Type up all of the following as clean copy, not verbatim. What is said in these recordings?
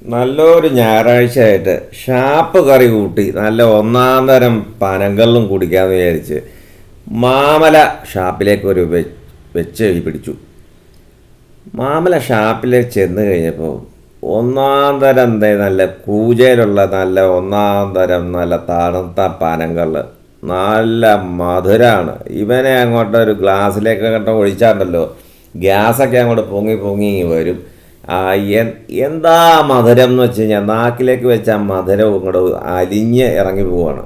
നല്ലൊരു ഞായറാഴ്ചയായിട്ട് ഷാപ്പ് കറി കൂട്ടി നല്ല ഒന്നാം തരം പനങ്കള്ളും കുടിക്കാമെന്ന് വിചാരിച്ച് മാമല ഷാപ്പിലേക്ക് ഒരു വെച്ച് പിടിച്ചു. മാമല ഷാപ്പിലേക്ക് ചെന്ന് കഴിഞ്ഞപ്പോൾ ഒന്നാം തരം നല്ല കൂജയിലുള്ള നല്ല ഒന്നാം തരം നല്ല തണുത്ത പനങ്കള്ള്, നല്ല മധുരമാണ്. ഇവനെ അങ്ങോട്ട് ഒരു ഗ്ലാസ്സിലേക്ക് അങ്ങോട്ട് ഒഴിച്ചാണ്ടല്ലോ ഗ്യാസൊക്കെ അങ്ങോട്ട് പൊങ്ങി പൊങ്ങി വരും. എന്താ മധുരം എന്ന് വെച്ച് കഴിഞ്ഞാൽ നാക്കിലേക്ക് വെച്ച മധുരം ഇങ്ങോട്ട് അലിഞ്ഞ് ഇറങ്ങി പോവാണ്.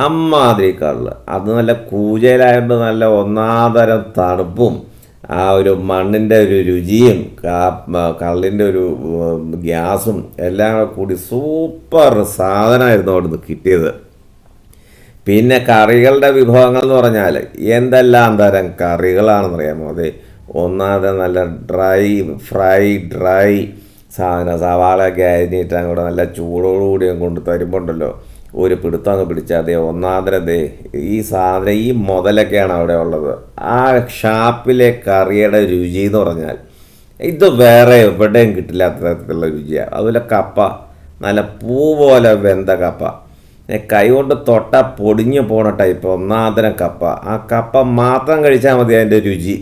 അമ്മാതിരി കള്ള്, അത് നല്ല കൂജയിലായതുകൊണ്ട് നല്ല ഒന്നാതരം തണുപ്പും ആ ഒരു മണ്ണിൻ്റെ ഒരു രുചിയും കള്ളിൻ്റെ ഒരു ഗ്യാസും എല്ലാം കൂടി സൂപ്പർ സാധനമായിരുന്നു അവിടുന്ന് കിട്ടിയത്. പിന്നെ കറികളുടെ വിഭവങ്ങൾ എന്ന് പറഞ്ഞാൽ എന്തെല്ലാം തരം കറികളാണെന്നറിയാമോ? അതെ, ഒന്നാമത് നല്ല ഡ്രൈ സാധനം, സവാളയൊക്കെ അരിഞ്ഞിട്ട് അങ്ങോട്ട് നല്ല ചൂടോടുകൂടി കൊണ്ട് തരുമ്പോണ്ടല്ലോ ഒരു പിടുത്തം അങ്ങ് പിടിച്ചാൽ അതേ ഒന്നാമതേ ഈ സാധനം ഈ മുതലൊക്കെയാണ് അവിടെ ഉള്ളത്. ആ ഷാപ്പിലെ കറിയുടെ രുചി എന്ന് പറഞ്ഞാൽ ഇത് വേറെ എവിടെയും കിട്ടില്ലാത്ത തരത്തിലുള്ള രുചിയാണ്. അതുപോലെ കപ്പ, നല്ല പൂ പോലെ വെന്ത കപ്പ, കൈ കൊണ്ട് തൊട്ട പൊടിഞ്ഞു പോണ ടൈപ്പ് ഒന്നാന്തരം കപ്പ. ആ കപ്പ മാത്രം കഴിച്ചാൽ മതി അതിൻ്റെ രുചി.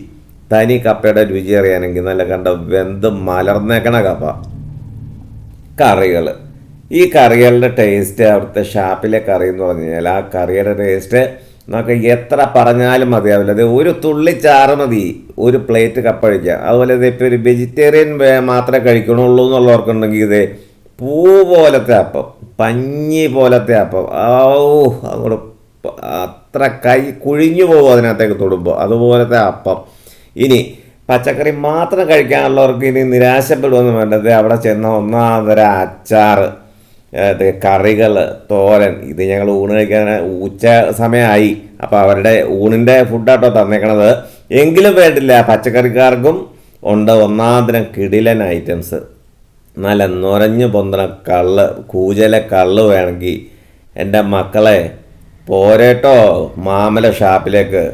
തനി കപ്പയുടെ രുചി അറിയാനെങ്കിൽ നല്ല കണ്ട വെന്ത് മലർന്നേക്കണ കപ്പ. കറികൾ, ഈ കറികളുടെ ടേസ്റ്റ് അവിടുത്തെ ഷാപ്പിലെ കറി എന്ന് പറഞ്ഞു കഴിഞ്ഞാൽ ആ കറിയുടെ ടേസ്റ്റ് നമുക്ക് എത്ര പറഞ്ഞാലും മതിയാവില്ല. അത് ഒരു തുള്ളി ചാറ് മതി ഒരു പ്ലേറ്റ് കപ്പ കഴിക്കുക. അതുപോലെ ഇപ്പോൾ ഒരു വെജിറ്റേറിയൻ മാത്രമേ കഴിക്കണുള്ളൂ എന്നുള്ളവർക്കുണ്ടെങ്കിൽ ഇത് പൂ പോലത്തെ അപ്പം, പഞ്ഞി പോലത്തെ അപ്പം, അങ്ങോട്ട് അത്ര കൈ കുഴിഞ്ഞു പോകും അതിനകത്തേക്ക് തൊടുമ്പോൾ, അതുപോലത്തെ അപ്പം. ഇനി പച്ചക്കറി മാത്രം കഴിക്കാനുള്ളവർക്ക് ഇനി നിരാശപ്പെടുമെന്ന് വേണ്ടത് അവിടെ ചെന്ന ഒന്നാമതര അച്ചാർ, കറികൾ, തോരൻ. ഇത് ഞങ്ങൾ ഊണ് കഴിക്കാൻ ഉച്ച സമയമായി, അപ്പോൾ അവരുടെ ഊണിൻ്റെ ഫുഡാട്ടോ തന്നേക്കണത്. എങ്കിലും വേണ്ടില്ല, പച്ചക്കറിക്കാർക്കും ഉണ്ട് ഒന്നാന്തരം കിടിലൻ ഐറ്റംസ്. നല്ല നുരഞ്ഞു പൊന്തണ കള്ള്, കൂജല കള്ള് വേണമെങ്കിൽ എൻ്റെ മക്കളെ പോരേട്ടോ മാമല ഷാപ്പിലേക്ക്.